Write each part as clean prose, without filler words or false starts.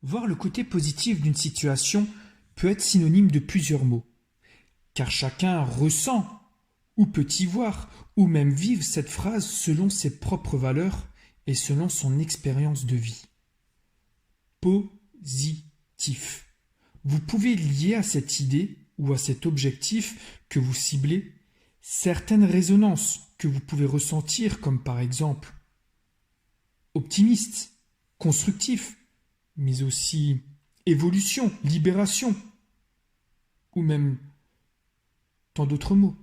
Voir le côté positif d'une situation peut être synonyme de plusieurs mots, car chacun ressent, ou peut y voir, ou même vivre cette phrase selon ses propres valeurs et selon son expérience de vie. Positif. Vous pouvez lier à cette idée ou à cet objectif que vous ciblez certaines résonances que vous pouvez ressentir, comme par exemple optimiste, constructif, mais aussi évolution, libération, ou même tant d'autres mots.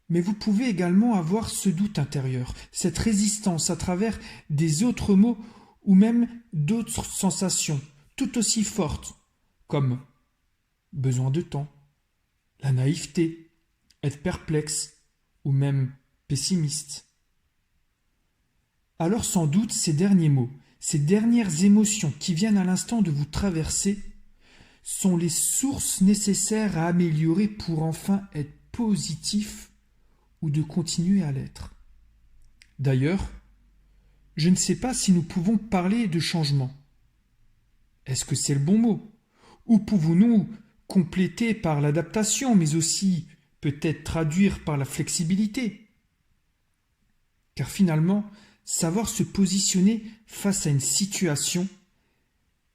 Mais vous pouvez également avoir ce doute intérieur, cette résistance à travers des autres mots ou même d'autres sensations tout aussi fortes, comme besoin de temps, la naïveté, être perplexe ou même pessimiste. Alors sans doute ces derniers mots, ces dernières émotions qui viennent à l'instant de vous traverser sont les sources nécessaires à améliorer pour enfin être positif ou de continuer à l'être. D'ailleurs, je ne sais pas si nous pouvons parler de changement. Est-ce que c'est le bon mot? Ou pouvons-nous compléter par l'adaptation, mais aussi peut-être traduire par la flexibilité? Car finalement, savoir se positionner face à une situation,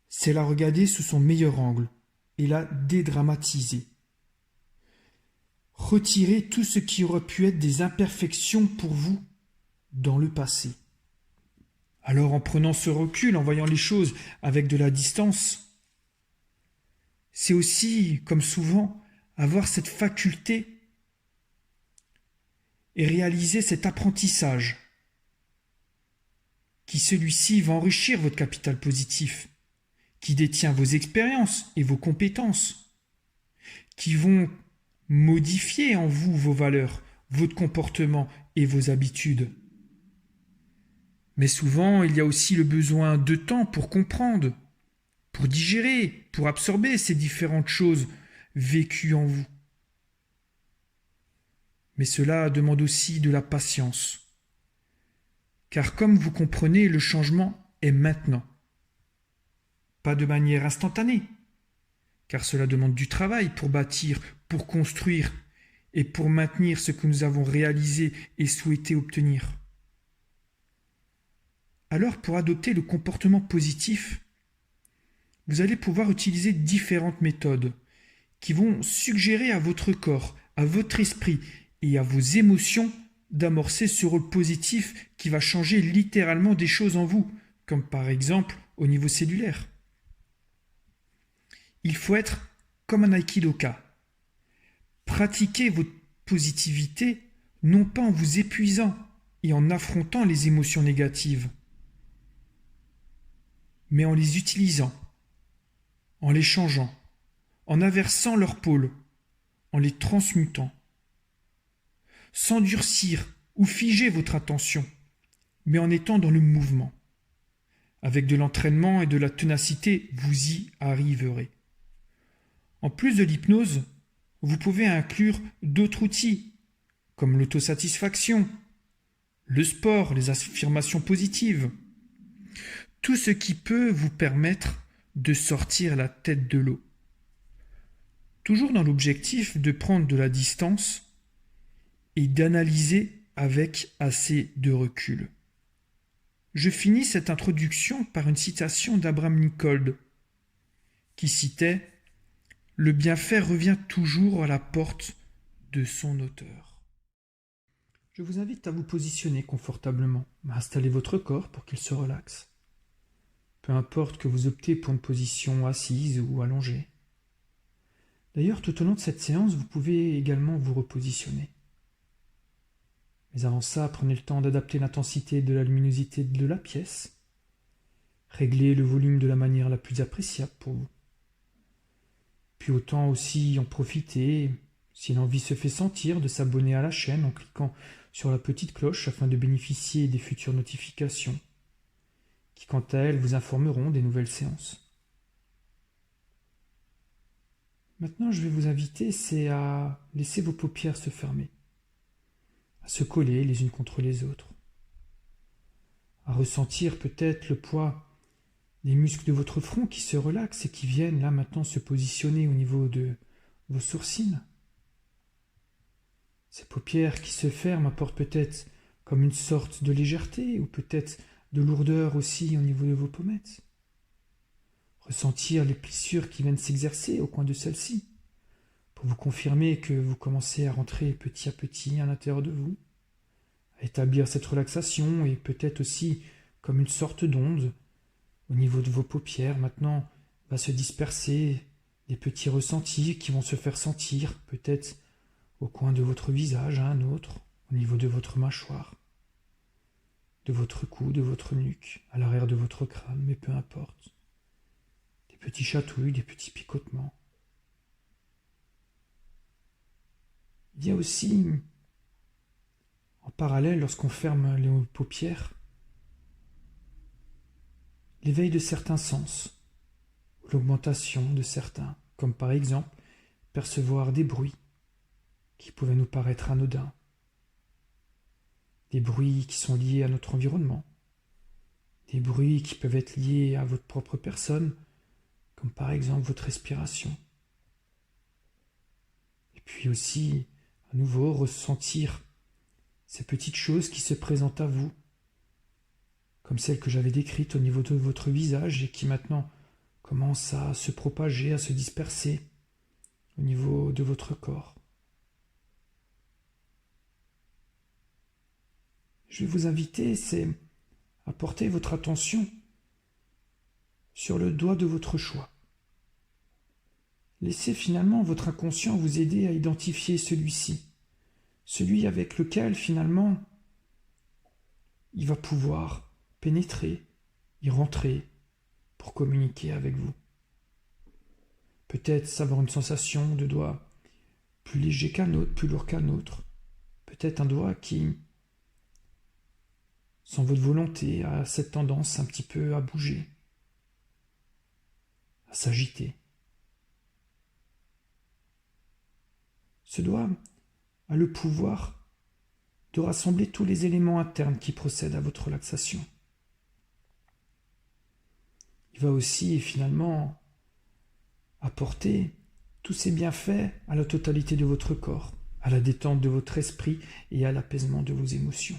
c'est la regarder sous son meilleur angle et la dédramatiser. Retirer tout ce qui aurait pu être des imperfections pour vous dans le passé. Alors en prenant ce recul, en voyant les choses avec de la distance, c'est aussi, comme souvent, avoir cette faculté et réaliser cet apprentissage qui celui-ci va enrichir votre capital positif, qui détient vos expériences et vos compétences, qui vont modifier en vous vos valeurs, votre comportement et vos habitudes. Mais souvent, il y a aussi le besoin de temps pour comprendre, pour digérer, pour absorber ces différentes choses vécues en vous. Mais cela demande aussi de la patience. Car comme vous comprenez, le changement est maintenant. Pas de manière instantanée, car cela demande du travail pour bâtir, pour construire et pour maintenir ce que nous avons réalisé et souhaité obtenir. Alors, pour adopter le comportement positif, vous allez pouvoir utiliser différentes méthodes qui vont suggérer à votre corps, à votre esprit et à vos émotions d'amorcer ce rôle positif qui va changer littéralement des choses en vous, comme par exemple au niveau cellulaire. Il faut être comme un aikidoka. Pratiquez votre positivité non pas en vous épuisant et en affrontant les émotions négatives, mais en les utilisant, en les changeant, en inversant leurs pôles, en les transmutant. Sans durcir ou figer votre attention, mais en étant dans le mouvement. Avec de l'entraînement et de la ténacité, vous y arriverez. En plus de l'hypnose, vous pouvez inclure d'autres outils, comme l'autosatisfaction, le sport, les affirmations positives. Tout ce qui peut vous permettre de sortir la tête de l'eau. Toujours dans l'objectif de prendre de la distance et d'analyser avec assez de recul. Je finis cette introduction par une citation d'Abraham Lincoln qui citait « Le bienfait revient toujours à la porte de son auteur ». Je vous invite à vous positionner confortablement, à installer votre corps pour qu'il se relaxe. Peu importe que vous optez pour une position assise ou allongée. D'ailleurs, tout au long de cette séance, vous pouvez également vous repositionner. Mais avant ça, prenez le temps d'adapter l'intensité de la luminosité de la pièce. Réglez le volume de la manière la plus appréciable pour vous. Puis autant aussi en profiter, si l'envie se fait sentir, de s'abonner à la chaîne en cliquant sur la petite cloche afin de bénéficier des futures notifications, qui quant à elles vous informeront des nouvelles séances. Maintenant, je vais vous inviter, c'est à laisser vos paupières se fermer, à se coller les unes contre les autres, à ressentir peut-être le poids les muscles de votre front qui se relaxent et qui viennent là maintenant se positionner au niveau de vos sourcils. Ces paupières qui se ferment apportent peut-être comme une sorte de légèreté ou peut-être de lourdeur aussi au niveau de vos pommettes. Ressentir les plissures qui viennent s'exercer au coin de celles-ci pour vous confirmer que vous commencez à rentrer petit à petit à l'intérieur de vous, à établir cette relaxation et peut-être aussi comme une sorte d'onde au niveau de vos paupières. Maintenant va se disperser des petits ressentis qui vont se faire sentir peut-être au coin de votre visage à un autre, au niveau de votre mâchoire, de votre cou, de votre nuque, à l'arrière de votre crâne, mais peu importe. Des petits chatouilles, des petits picotements. Il y a aussi, en parallèle, lorsqu'on ferme les paupières, l'éveil de certains sens, ou l'augmentation de certains, comme par exemple percevoir des bruits qui pouvaient nous paraître anodins, des bruits qui sont liés à notre environnement, des bruits qui peuvent être liés à votre propre personne, comme par exemple votre respiration. Et puis aussi, à nouveau, ressentir ces petites choses qui se présentent à vous, comme celles que j'avais décrites au niveau de votre visage et qui maintenant commencent à se propager, à se disperser au niveau de votre corps. Je vais vous inviter, c'est à porter votre attention sur le doigt de votre choix. Laissez finalement votre inconscient vous aider à identifier celui-ci, celui avec lequel finalement il va pouvoir pénétrer, y rentrer pour communiquer avec vous. Peut-être avoir une sensation de doigt plus léger qu'un autre, plus lourd qu'un autre. Peut-être un doigt qui, sans votre volonté, a cette tendance un petit peu à bouger, à s'agiter. Ce doigt a le pouvoir de rassembler tous les éléments internes qui procèdent à votre relaxation. Il va aussi finalement apporter tous ces bienfaits à la totalité de votre corps, à la détente de votre esprit et à l'apaisement de vos émotions.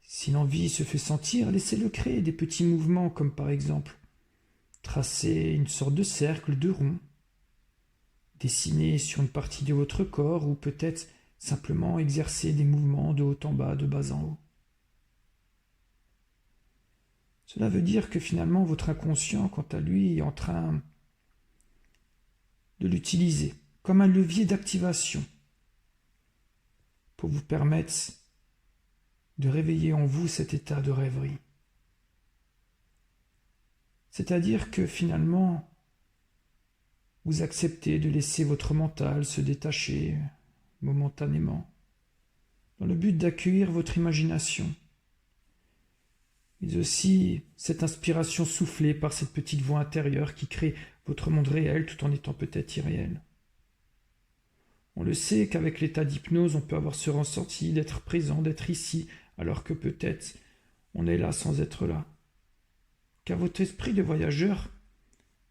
Si l'envie se fait sentir, laissez-le créer des petits mouvements comme par exemple tracer une sorte de cercle, de rond, dessiner sur une partie de votre corps ou peut-être simplement exercer des mouvements de haut en bas, de bas en haut. Cela veut dire que finalement votre inconscient, quant à lui, est en train de l'utiliser comme un levier d'activation pour vous permettre de réveiller en vous cet état de rêverie. C'est-à-dire que finalement, vous acceptez de laisser votre mental se détacher momentanément, dans le but d'accueillir votre imagination, mais aussi cette inspiration soufflée par cette petite voix intérieure qui crée votre monde réel tout en étant peut-être irréel. On le sait qu'avec l'état d'hypnose, on peut avoir ce ressenti d'être présent, d'être ici, alors que peut-être on est là sans être là. Car votre esprit de voyageur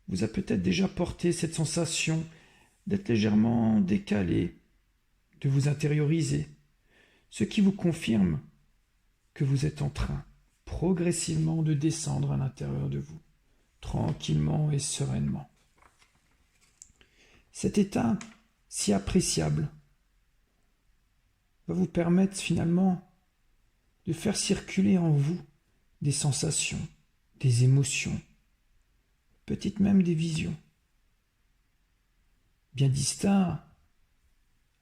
vous a peut-être déjà porté cette sensation d'être légèrement décalé, de vous intérioriser, ce qui vous confirme que vous êtes en train progressivement de descendre à l'intérieur de vous, tranquillement et sereinement. Cet état si appréciable va vous permettre finalement de faire circuler en vous des sensations, des émotions, peut-être même des visions, bien distincts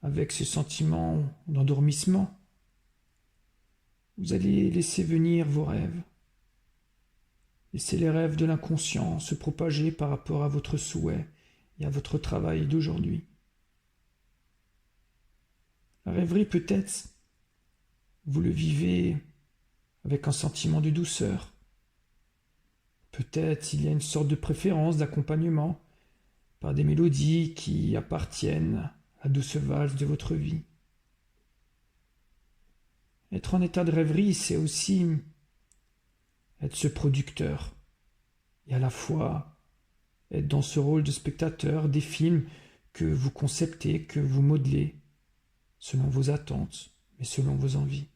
avec ce sentiment d'endormissement. Vous allez laisser venir vos rêves. Laissez les rêves de l'inconscient se propager par rapport à votre souhait et à votre travail d'aujourd'hui. La rêverie peut-être, vous le vivez avec un sentiment de douceur. Peut-être il y a une sorte de préférence d'accompagnement par des mélodies qui appartiennent à la douce valse de votre vie. Être en état de rêverie, c'est aussi être ce producteur, et à la fois être dans ce rôle de spectateur des films que vous conceptez, que vous modelez, selon vos attentes, mais selon vos envies.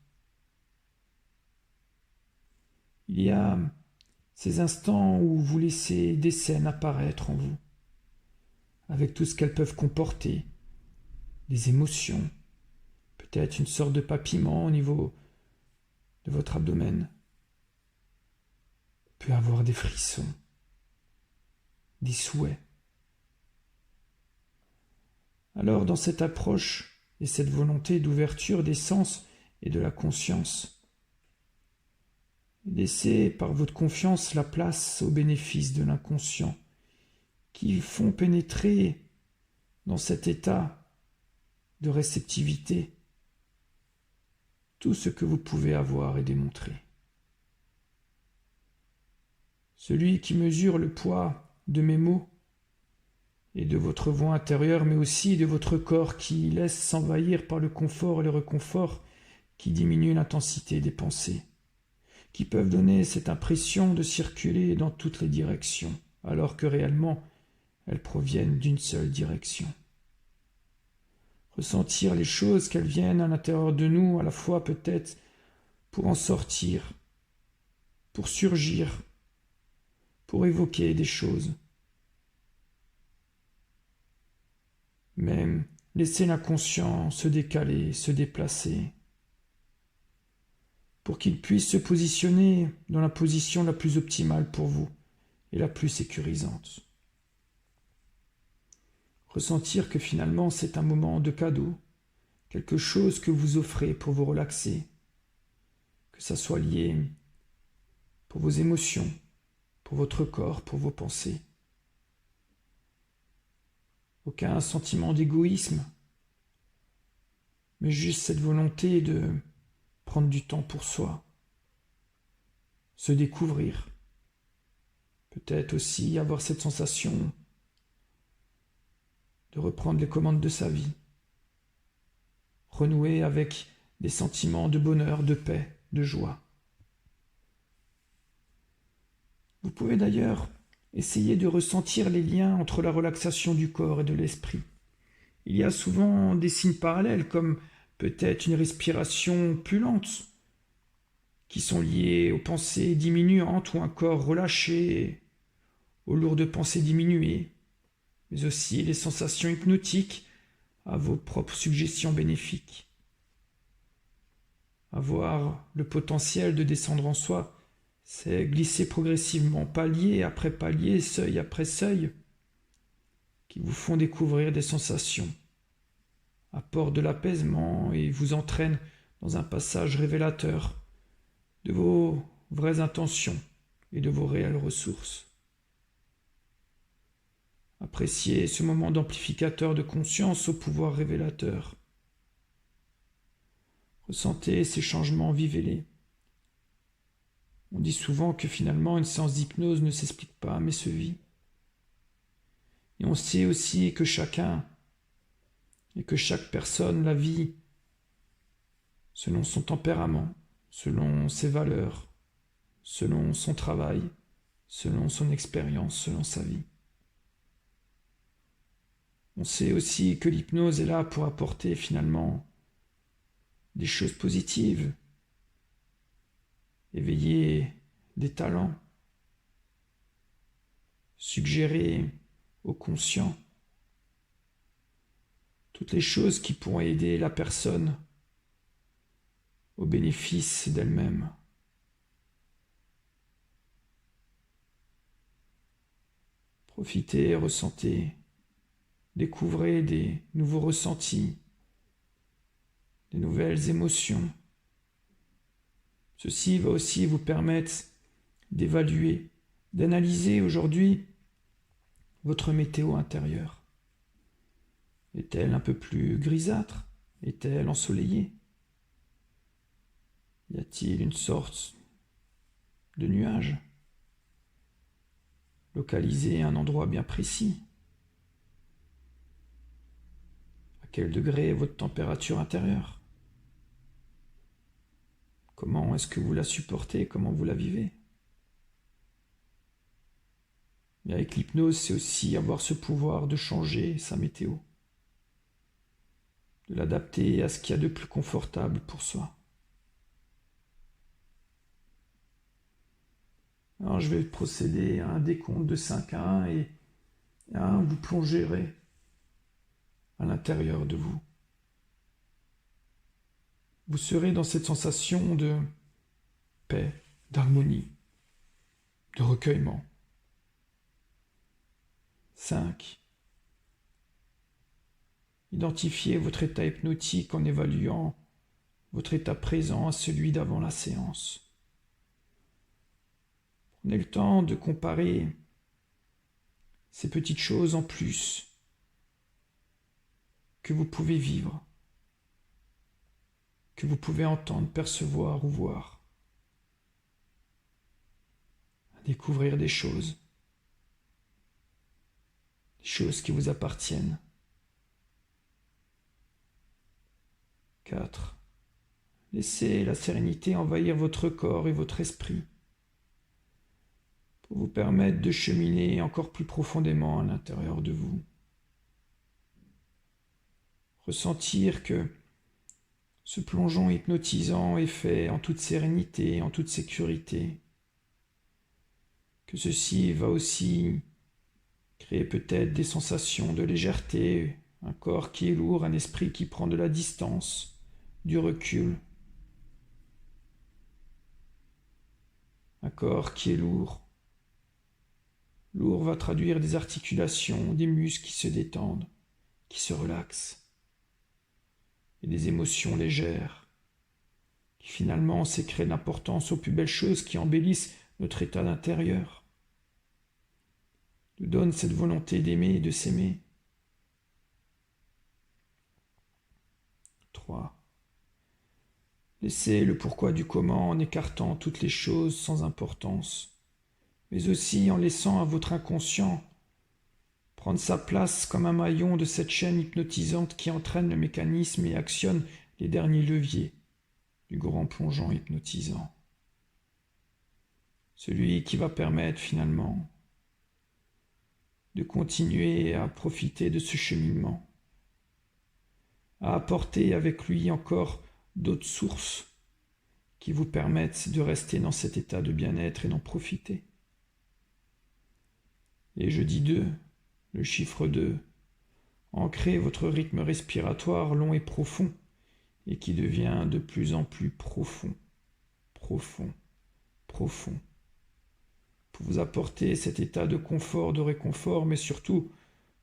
Il y a ces instants où vous laissez des scènes apparaître en vous, avec tout ce qu'elles peuvent comporter, des émotions, peut-être une sorte de papillement au niveau de votre abdomen, peut avoir des frissons, des souhaits. Alors, dans cette approche et cette volonté d'ouverture des sens et de la conscience, laissez par votre confiance la place aux bénéfices de l'inconscient qui font pénétrer dans cet état de réceptivité tout ce que vous pouvez avoir et démontrer. Celui qui mesure le poids de mes mots et de votre voix intérieure, mais aussi de votre corps qui laisse s'envahir par le confort et le réconfort qui diminue l'intensité des pensées, qui peuvent donner cette impression de circuler dans toutes les directions, alors que réellement elles proviennent d'une seule direction. Ressentir les choses qu'elles viennent à l'intérieur de nous, à la fois peut-être pour en sortir, pour surgir, pour évoquer des choses. Même laisser l'inconscient se décaler, se déplacer, pour qu'il puisse se positionner dans la position la plus optimale pour vous et la plus sécurisante. Ressentir que finalement c'est un moment de cadeau, quelque chose que vous offrez pour vous relaxer, que ça soit lié pour vos émotions, pour votre corps, pour vos pensées. Aucun sentiment d'égoïsme, mais juste cette volonté de prendre du temps pour soi, se découvrir, peut-être aussi avoir cette sensation de reprendre les commandes de sa vie, renouer avec des sentiments de bonheur, de paix, de joie. Vous pouvez d'ailleurs essayer de ressentir les liens entre la relaxation du corps et de l'esprit. Il y a souvent des signes parallèles, comme peut-être une respiration plus lente, qui sont liés aux pensées diminuantes ou un corps relâché, aux lourdes pensées diminuées, mais aussi les sensations hypnotiques à vos propres suggestions bénéfiques. Avoir le potentiel de descendre en soi, c'est glisser progressivement, palier après palier, seuil après seuil, qui vous font découvrir des sensations, apportent de l'apaisement et vous entraînent dans un passage révélateur de vos vraies intentions et de vos réelles ressources. Appréciez ce moment d'amplificateur de conscience au pouvoir révélateur. Ressentez ces changements, vivez-les. On dit souvent que finalement une séance d'hypnose ne s'explique pas, mais se vit. Et on sait aussi que chacun et que chaque personne la vit selon son tempérament, selon ses valeurs, selon son travail, selon son expérience, selon sa vie. On sait aussi que l'hypnose est là pour apporter finalement des choses positives, éveiller des talents, suggérer au conscient toutes les choses qui pourront aider la personne au bénéfice d'elle-même. Profitez, ressentez, découvrez des nouveaux ressentis, des nouvelles émotions. Ceci va aussi vous permettre d'évaluer, d'analyser aujourd'hui votre météo intérieure. Est-elle un peu plus grisâtre? Est-elle ensoleillée? Y a-t-il une sorte de nuage? Localisez un endroit bien précis. À quel degré est votre température intérieure? Comment est-ce que vous la supportez? Comment vous la vivez? Mais avec l'hypnose, c'est aussi avoir ce pouvoir de changer sa météo, de l'adapter à ce qu'il y a de plus confortable pour soi. Alors je vais procéder à un décompte de 5 à 1 et à 1, vous plongerez à l'intérieur de vous. Vous serez dans cette sensation de paix, d'harmonie, de recueillement. 5. Identifiez votre état hypnotique en évaluant votre état présent à celui d'avant la séance. Prenez le temps de comparer ces petites choses en plus que vous pouvez vivre, que vous pouvez entendre, percevoir ou voir. À découvrir des choses qui vous appartiennent. 4. Laissez la sérénité envahir votre corps et votre esprit pour vous permettre de cheminer encore plus profondément à l'intérieur de vous. Ressentir que ce plongeon hypnotisant est fait en toute sérénité, en toute sécurité, que ceci va aussi créer peut-être des sensations de légèreté, un corps qui est lourd, un esprit qui prend de la distance, du recul. Un corps qui est lourd. Lourd va traduire des articulations, des muscles qui se détendent, qui se relaxent, et des émotions légères, qui finalement sécrètent l'importance aux plus belles choses qui embellissent notre état d'intérieur, nous donnent cette volonté d'aimer et de s'aimer. 3. Laissez le pourquoi du comment en écartant toutes les choses sans importance, mais aussi en laissant à votre inconscient prendre sa place comme un maillon de cette chaîne hypnotisante qui entraîne le mécanisme et actionne les derniers leviers du grand plongeon hypnotisant. Celui qui va permettre finalement de continuer à profiter de ce cheminement, à apporter avec lui encore d'autres sources qui vous permettent de rester dans cet état de bien-être et d'en profiter. Et je dis 2, le chiffre 2, ancrez votre rythme respiratoire long et profond, et qui devient de plus en plus profond, profond, profond, pour vous apporter cet état de confort, de réconfort, mais surtout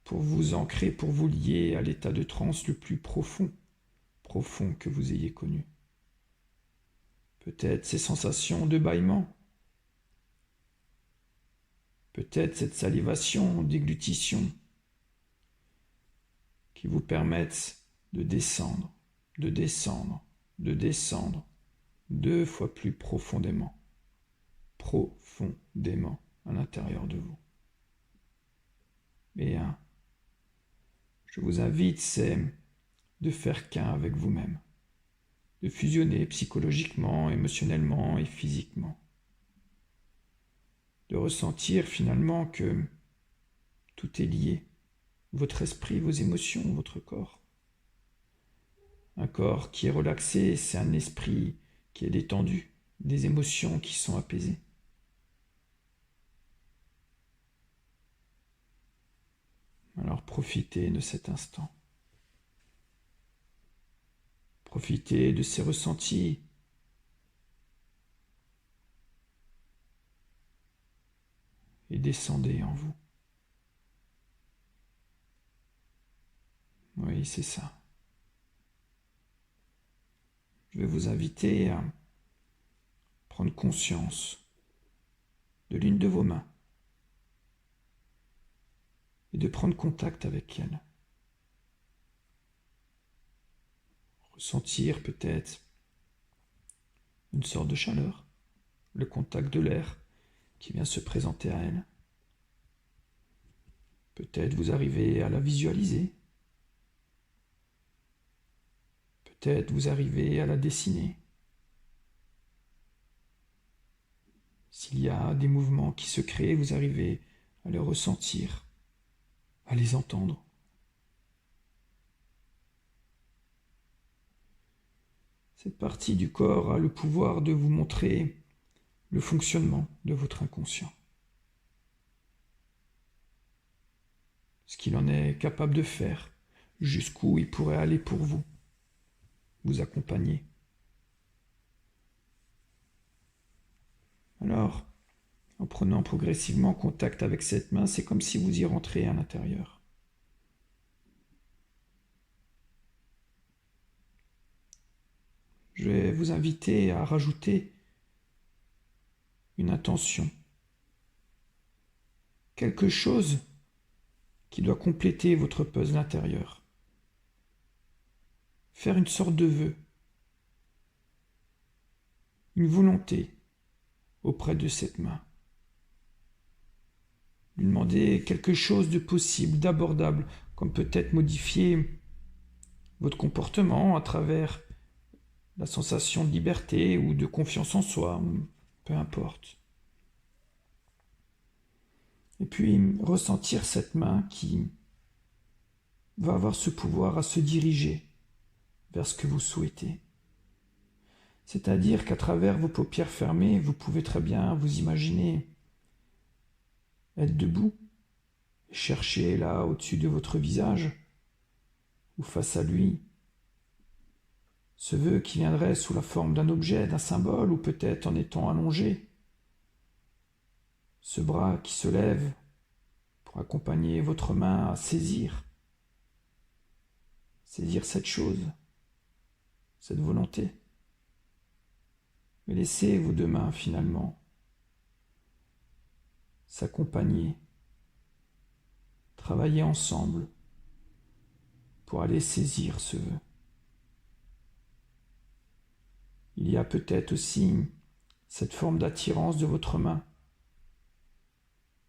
pour vous ancrer, pour vous lier à l'état de transe le plus profond, profond que vous ayez connu. Peut-être ces sensations de bâillement, peut-être cette salivation, déglutition, qui vous permettent de descendre, de descendre, de descendre 2 fois plus profondément, profondément à l'intérieur de vous. Et je vous invite, c'est de faire qu'un avec vous-même, de fusionner psychologiquement, émotionnellement et physiquement, de ressentir finalement que tout est lié, votre esprit, vos émotions, votre corps. Un corps qui est relaxé, c'est un esprit qui est détendu, des émotions qui sont apaisées. Alors profitez de cet instant. Profitez de ces ressentis. Et descendez en vous. Oui, c'est ça. Je vais vous inviter à prendre conscience de l'une de vos mains et de prendre contact avec elle. Ressentir peut-être une sorte de chaleur, le contact de l'air qui vient se présenter à elle. Peut-être vous arrivez à la visualiser. Peut-être vous arrivez à la dessiner. S'il y a des mouvements qui se créent, vous arrivez à les ressentir, à les entendre. Cette partie du corps a le pouvoir de vous montrer le fonctionnement de votre inconscient. Ce qu'il en est capable de faire, jusqu'où il pourrait aller pour vous accompagner. Alors, en prenant progressivement contact avec cette main, c'est comme si vous y rentriez à l'intérieur. Je vais vous inviter à rajouter une intention. Quelque chose qui doit compléter votre puzzle intérieur. Faire une sorte de vœu. Une volonté auprès de cette main. Lui demander quelque chose de possible, d'abordable, comme peut-être modifier votre comportement à travers la sensation de liberté ou de confiance en soi, peu importe. Et puis ressentir cette main qui va avoir ce pouvoir à se diriger vers ce que vous souhaitez. C'est-à-dire qu'à travers vos paupières fermées, vous pouvez très bien vous imaginer être debout et chercher là au-dessus de votre visage ou face à lui ce vœu qui viendrait sous la forme d'un objet, d'un symbole ou peut-être en étant allongé. Ce bras qui se lève pour accompagner votre main à saisir cette chose, cette volonté. Mais laissez vos deux mains finalement s'accompagner, travailler ensemble pour aller saisir ce vœu. Il y a peut-être aussi cette forme d'attirance de votre main,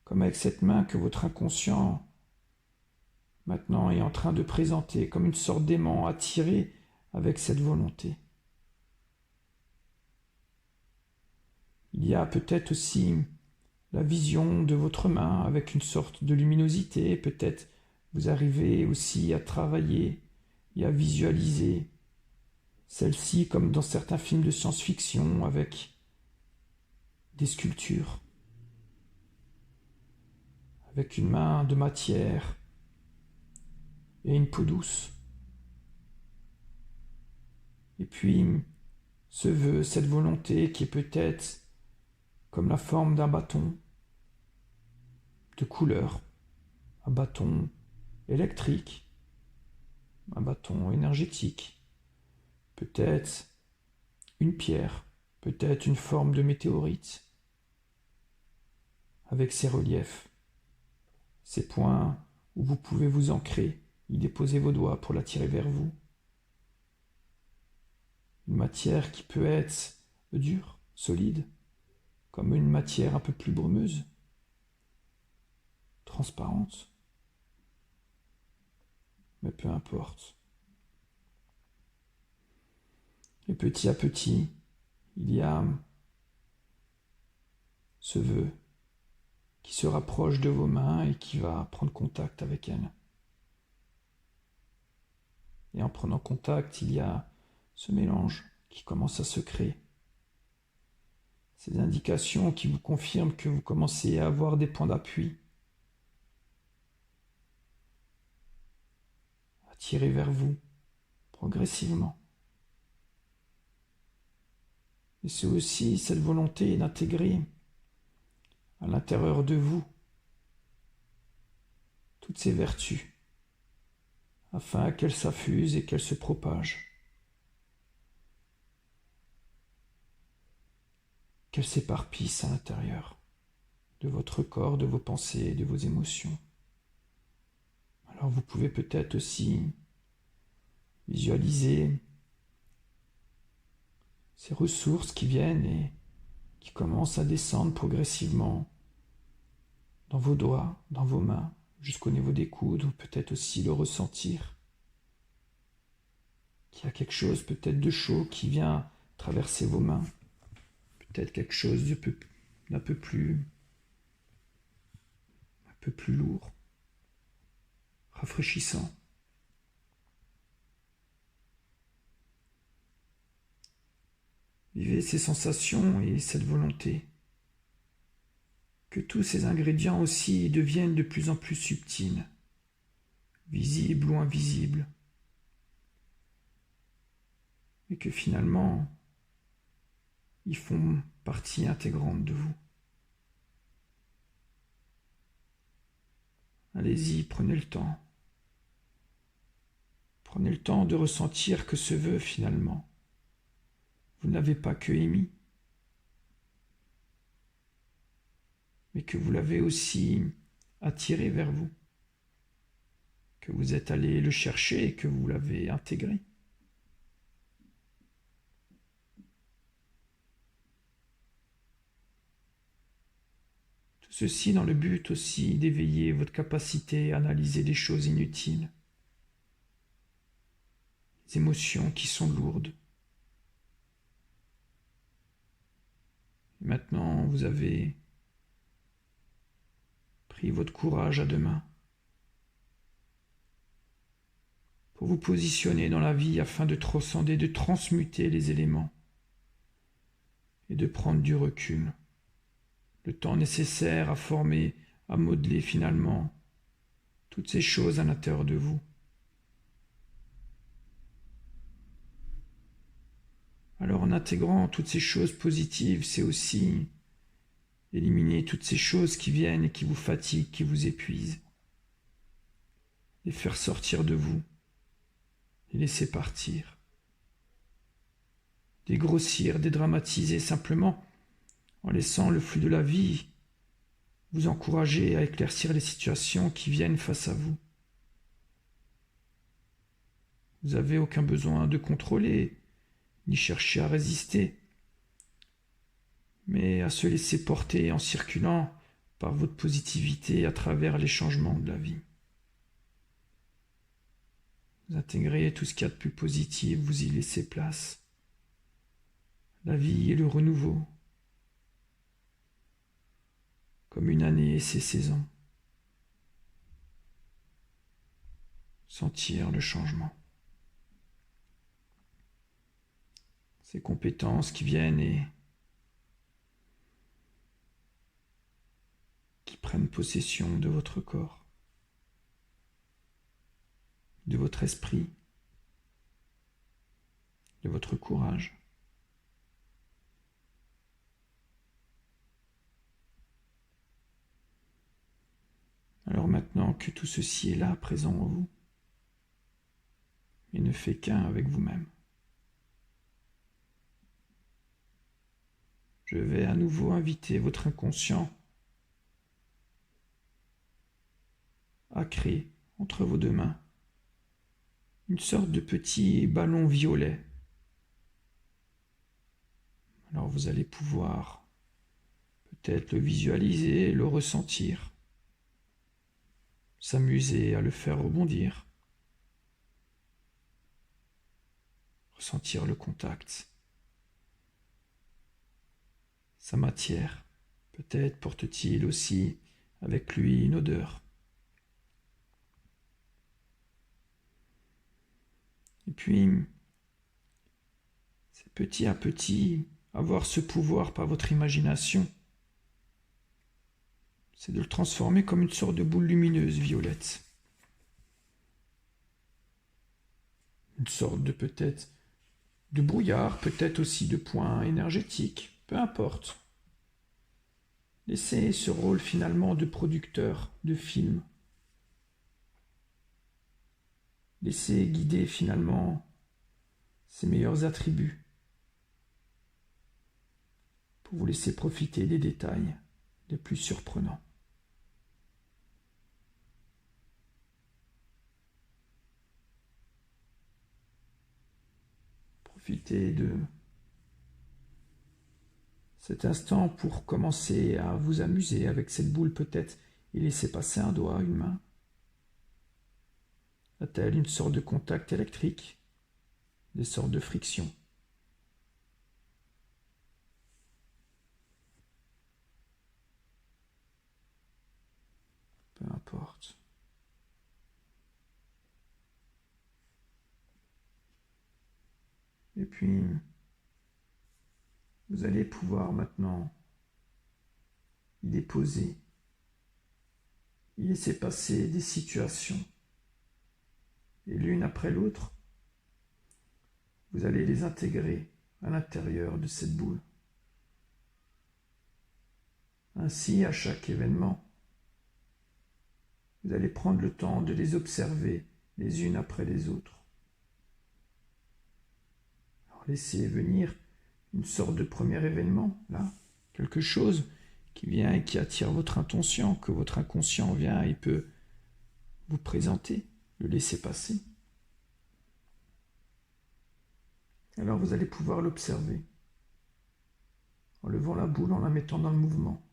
comme avec cette main que votre inconscient maintenant est en train de présenter comme une sorte d'aimant attiré avec cette volonté. Il y a peut-être aussi la vision de votre main avec une sorte de luminosité, peut-être vous arrivez aussi à travailler et à visualiser celle-ci comme dans certains films de science-fiction avec des sculptures, avec une main de matière et une peau douce. Et puis, ce vœu, cette volonté qui est peut-être comme la forme d'un bâton de couleur, un bâton électrique, un bâton énergétique, peut-être une pierre, peut-être une forme de météorite, avec ses reliefs, ces points où vous pouvez vous ancrer, y déposer vos doigts pour l'attirer vers vous. Une matière qui peut être dure, solide, comme une matière un peu plus brumeuse, transparente, mais peu importe. Et petit à petit, il y a ce vœu qui se rapproche de vos mains et qui va prendre contact avec elles. Et en prenant contact, il y a ce mélange qui commence à se créer. Ces indications qui vous confirment que vous commencez à avoir des points d'appui, à tirer vers vous progressivement. Et c'est aussi cette volonté d'intégrer à l'intérieur de vous toutes ces vertus, afin qu'elles s'affusent et qu'elles se propagent, qu'elles s'éparpillent à l'intérieur de votre corps, de vos pensées, de vos émotions. Alors vous pouvez peut-être aussi visualiser ces ressources qui viennent et qui commencent à descendre progressivement dans vos doigts, dans vos mains, jusqu'au niveau des coudes, ou peut-être aussi le ressentir. Qu'il y a quelque chose peut-être de chaud qui vient traverser vos mains. Peut-être quelque chose d'un peu plus peu plus lourd, rafraîchissant. Vivez ces sensations et cette volonté. Que tous ces ingrédients aussi deviennent de plus en plus subtils, visibles ou invisibles, et que finalement, ils font partie intégrante de vous. Allez-y, prenez le temps. Prenez le temps de ressentir que ce vœu, finalement, vous n'avez pas que émis, mais que vous l'avez aussi attiré vers vous, que vous êtes allé le chercher et que vous l'avez intégré. Tout ceci dans le but aussi d'éveiller votre capacité à analyser des choses inutiles, des émotions qui sont lourdes. Et maintenant, vous avez pris votre courage à deux mains pour vous positionner dans la vie afin de transcender, de transmuter les éléments et de prendre du recul, le temps nécessaire à former, à modeler finalement toutes ces choses à l'intérieur de vous. Alors en intégrant toutes ces choses positives, c'est aussi éliminer toutes ces choses qui viennent et qui vous fatiguent, qui vous épuisent, les faire sortir de vous, les laisser partir, dégrossir, dédramatiser simplement en laissant le flux de la vie vous encourager à éclaircir les situations qui viennent face à vous. Vous n'avez aucun besoin de contrôler, ni chercher à résister, mais à se laisser porter en circulant par votre positivité à travers les changements de la vie. Vous intégrez tout ce qu'il y a de plus positif, vous y laissez place. La vie et le renouveau, comme une année et ses saisons. Sentir le changement. Ces compétences qui viennent et qui prennent possession de votre corps, de votre esprit, de votre courage. Alors maintenant que tout ceci est là, présent en vous, et ne fait qu'un avec vous-même, je vais à nouveau inviter votre inconscient à créer entre vos deux mains une sorte de petit ballon violet. Alors vous allez pouvoir peut-être le visualiser, le ressentir, s'amuser à le faire rebondir, ressentir le contact, sa matière. Peut-être porte-t-il aussi avec lui une odeur. Et puis, c'est petit à petit avoir ce pouvoir par votre imagination. C'est de le transformer comme une sorte de boule lumineuse violette. Une sorte de peut-être de brouillard, peut-être aussi de point énergétique, peu importe. Laissez ce rôle finalement de producteur de film. Laissez guider finalement ses meilleurs attributs pour vous laisser profiter des détails les plus surprenants. Profitez de cet instant pour commencer à vous amuser avec cette boule peut-être et laisser passer un doigt, une main. A-t-elle une sorte de contact électrique, des sortes de frictions? porte. Et puis, vous allez pouvoir maintenant y déposer, y laisser passer des situations. Et l'une après l'autre, vous allez les intégrer à l'intérieur de cette boule. Ainsi, à chaque événement, vous allez prendre le temps de les observer les unes après les autres. Alors, laissez venir une sorte de premier événement, là, quelque chose qui vient et qui attire votre attention, que votre inconscient vient et peut vous présenter, le laisser passer. Alors vous allez pouvoir l'observer, en levant la boule, en la mettant dans le mouvement.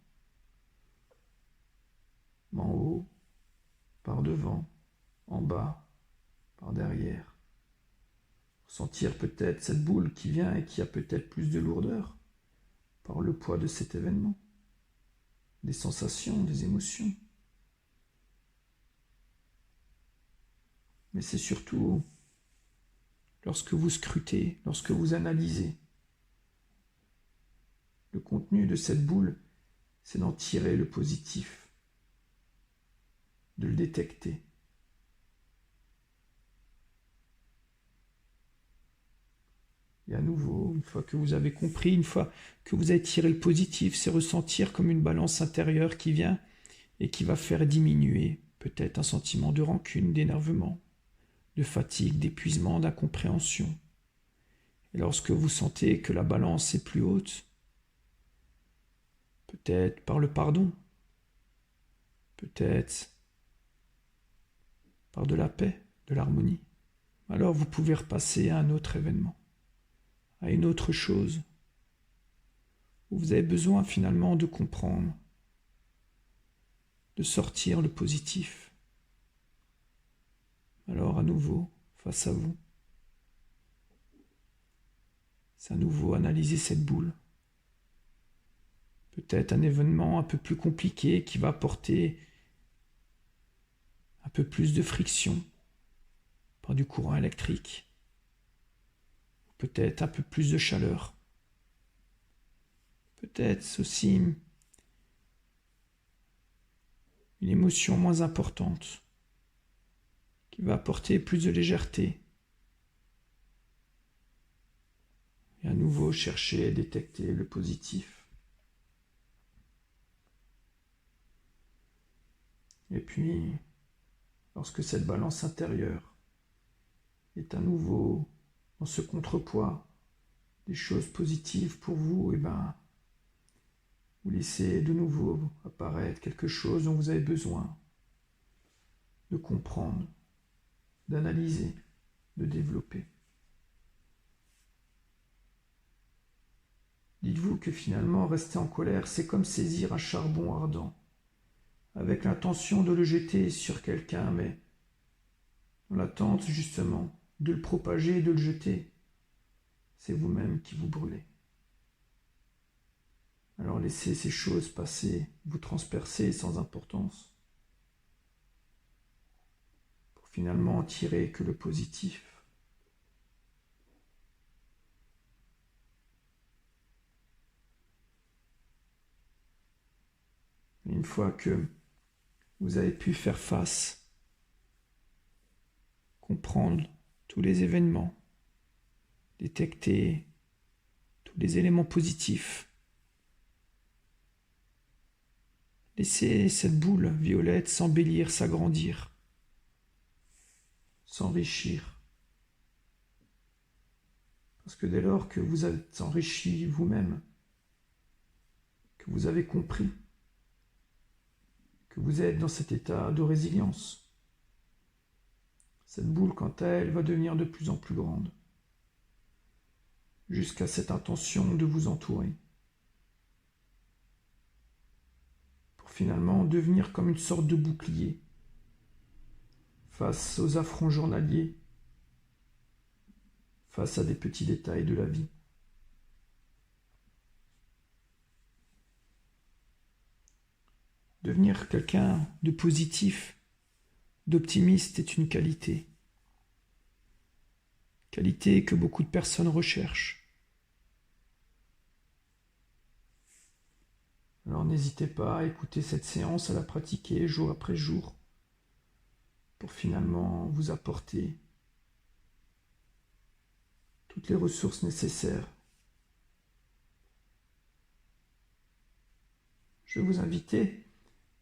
En haut, par devant, en bas, par derrière. Sentir peut-être cette boule qui vient et qui a peut-être plus de lourdeur par le poids de cet événement. Des sensations, des émotions. Mais c'est surtout lorsque vous scrutez, lorsque vous analysez le contenu de cette boule, c'est d'en tirer le positif, de le détecter. Et à nouveau, une fois que vous avez compris, une fois que vous avez tiré le positif, c'est ressentir comme une balance intérieure qui vient et qui va faire diminuer peut-être un sentiment de rancune, d'énervement, de fatigue, d'épuisement, d'incompréhension. Et lorsque vous sentez que la balance est plus haute, peut-être par le pardon, peut-être par de la paix, de l'harmonie, alors vous pouvez repasser à un autre événement, à une autre chose, où vous avez besoin finalement de comprendre, de sortir le positif. Alors à nouveau, face à vous, c'est à nouveau analyser cette boule. Peut-être un événement un peu plus compliqué qui va apporter un peu plus de friction par du courant électrique. Peut-être un peu plus de chaleur. Peut-être aussi une émotion moins importante qui va apporter plus de légèreté. Et à nouveau chercher et détecter le positif. Et puis, lorsque cette balance intérieure est à nouveau dans ce contrepoids des choses positives pour vous, et vous laissez de nouveau apparaître quelque chose dont vous avez besoin de comprendre, d'analyser, de développer. Dites-vous que finalement, rester en colère, c'est comme saisir un charbon ardent, avec l'intention de le jeter sur quelqu'un, mais dans l'attente justement de le propager et de le jeter. C'est vous-même qui vous brûlez. Alors laissez ces choses passer, vous transpercer sans importance, pour finalement en tirer que le positif. Et une fois que vous avez pu faire face, comprendre tous les événements, détecter tous les éléments positifs, laissez cette boule violette s'embellir, s'agrandir, s'enrichir. Parce que dès lors que vous êtes enrichi vous-même, que vous avez compris, que vous êtes dans cet état de résilience, cette boule, quant à elle, va devenir de plus en plus grande, jusqu'à cette intention de vous entourer, pour finalement devenir comme une sorte de bouclier face aux affronts journaliers, face à des petits détails de la vie. Devenir quelqu'un de positif, d'optimiste est une qualité. Qualité que beaucoup de personnes recherchent. Alors n'hésitez pas à écouter cette séance, à la pratiquer jour après jour, pour finalement vous apporter toutes les ressources nécessaires. Je vais vous inviter,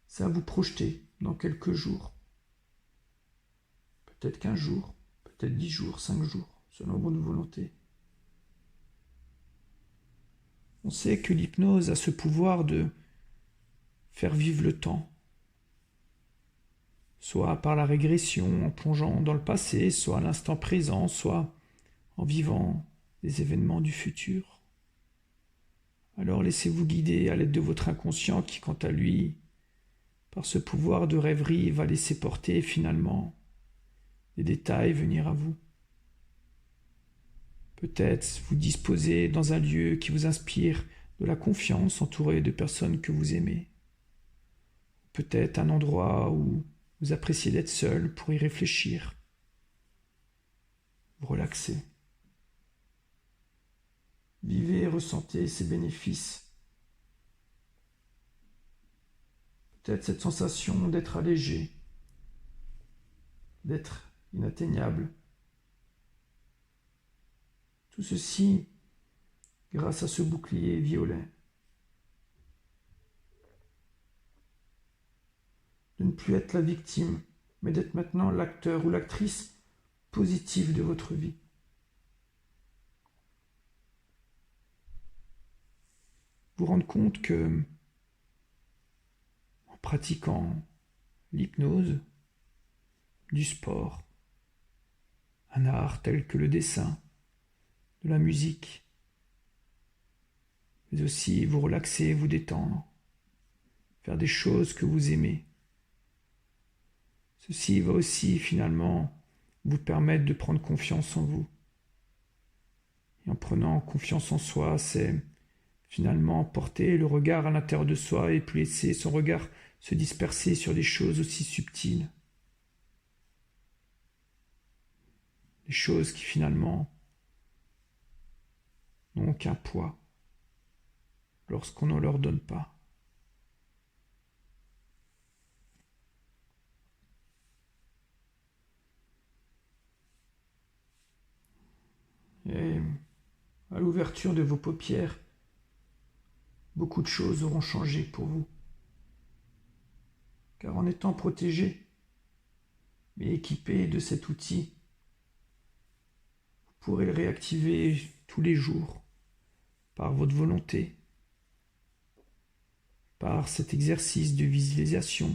c'est à vous projeter dans quelques jours. Peut-être 15 jours, peut-être 10 jours, 5 jours, selon votre volonté. On sait que l'hypnose a ce pouvoir de faire vivre le temps, soit par la régression, en plongeant dans le passé, soit à l'instant présent, soit en vivant des événements du futur. Alors laissez-vous guider à l'aide de votre inconscient qui, quant à lui, par ce pouvoir de rêverie, va laisser porter finalement les détails venir à vous. Peut-être vous disposez dans un lieu qui vous inspire de la confiance, entouré de personnes que vous aimez. Peut-être un endroit où vous appréciez d'être seul pour y réfléchir. Vous relaxez. Vivez et ressentez ces bénéfices. Peut-être cette sensation d'être allégé, d'être inatteignable. Tout ceci grâce à ce bouclier violet. De ne plus être la victime, mais d'être maintenant l'acteur ou l'actrice positive de votre vie. Vous rendre compte que, en pratiquant l'hypnose, du sport, un art tel que le dessin, de la musique, mais aussi vous relaxer, vous détendre, faire des choses que vous aimez. Ceci va aussi finalement vous permettre de prendre confiance en vous. Et en prenant confiance en soi, c'est finalement porter le regard à l'intérieur de soi et puis laisser son regard se disperser sur des choses aussi subtiles. Des choses qui finalement n'ont aucun poids lorsqu'on ne leur donne pas. Et à l'ouverture de vos paupières, beaucoup de choses auront changé pour vous. Car en étant protégé, mais équipé de cet outil, vous pourrez le réactiver tous les jours par votre volonté, par cet exercice de visualisation,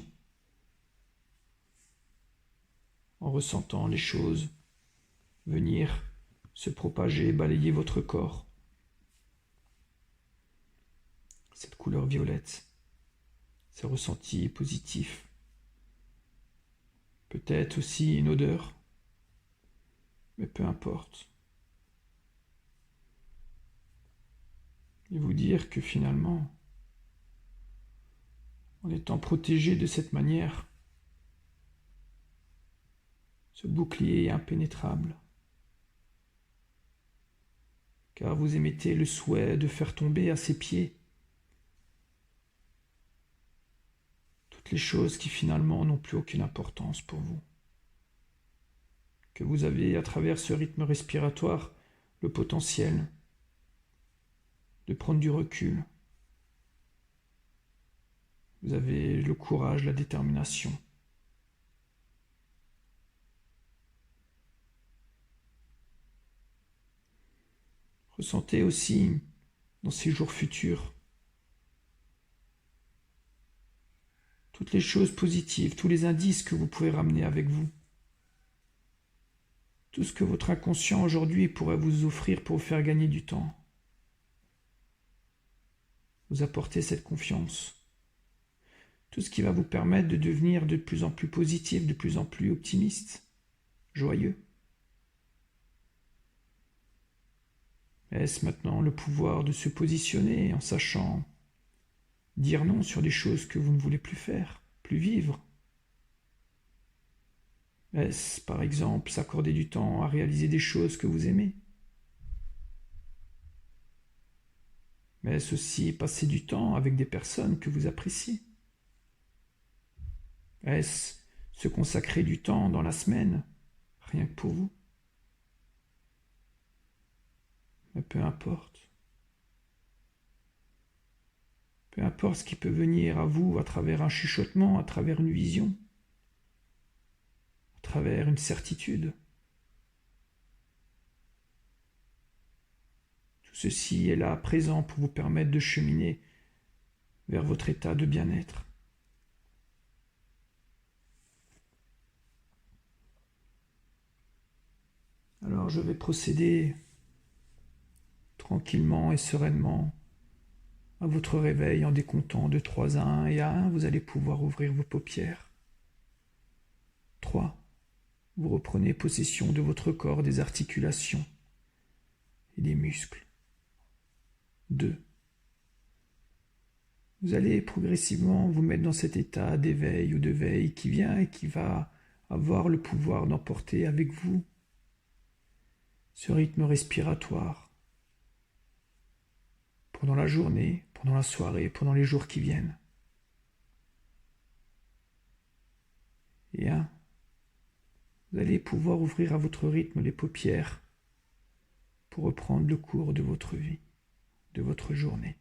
en ressentant les choses venir se propager, balayer votre corps. Cette couleur violette, ces ressentis positifs. Peut-être aussi une odeur, mais peu importe. Et vous dire que finalement, en étant protégé de cette manière, ce bouclier est impénétrable. Car vous émettez le souhait de faire tomber à ses pieds toutes les choses qui finalement n'ont plus aucune importance pour vous. Que vous avez à travers ce rythme respiratoire le potentiel de prendre du recul. Vous avez le courage, la détermination. Ressentez aussi dans ces jours futurs toutes les choses positives, tous les indices que vous pouvez ramener avec vous. Tout ce que votre inconscient aujourd'hui pourrait vous offrir pour vous faire gagner du temps. Vous apporter cette confiance. Tout ce qui va vous permettre de devenir de plus en plus positif, de plus en plus optimiste, joyeux. Est-ce maintenant le pouvoir de se positionner en sachant dire non sur des choses que vous ne voulez plus faire, plus vivre. Est-ce, par exemple, s'accorder du temps à réaliser des choses que vous aimez? Mais est-ce aussi passer du temps avec des personnes que vous appréciez? Est-ce se consacrer du temps dans la semaine, rien que pour vous? Mais peu importe. Peu importe ce qui peut venir à vous à travers un chuchotement, à travers une vision, à travers une certitude. Tout ceci est là, présent, pour vous permettre de cheminer vers votre état de bien-être. Alors je vais procéder tranquillement et sereinement à votre réveil en décomptant de 3 à 1, et à 1, vous allez pouvoir ouvrir vos paupières. 3. Vous reprenez possession de votre corps, des articulations et des muscles. 2. Vous allez progressivement vous mettre dans cet état d'éveil ou de veille qui vient et qui va avoir le pouvoir d'emporter avec vous ce rythme respiratoire pendant la journée, pendant la soirée, pendant les jours qui viennent. Et 1. Vous allez pouvoir ouvrir à votre rythme les paupières pour reprendre le cours de votre vie, de votre journée.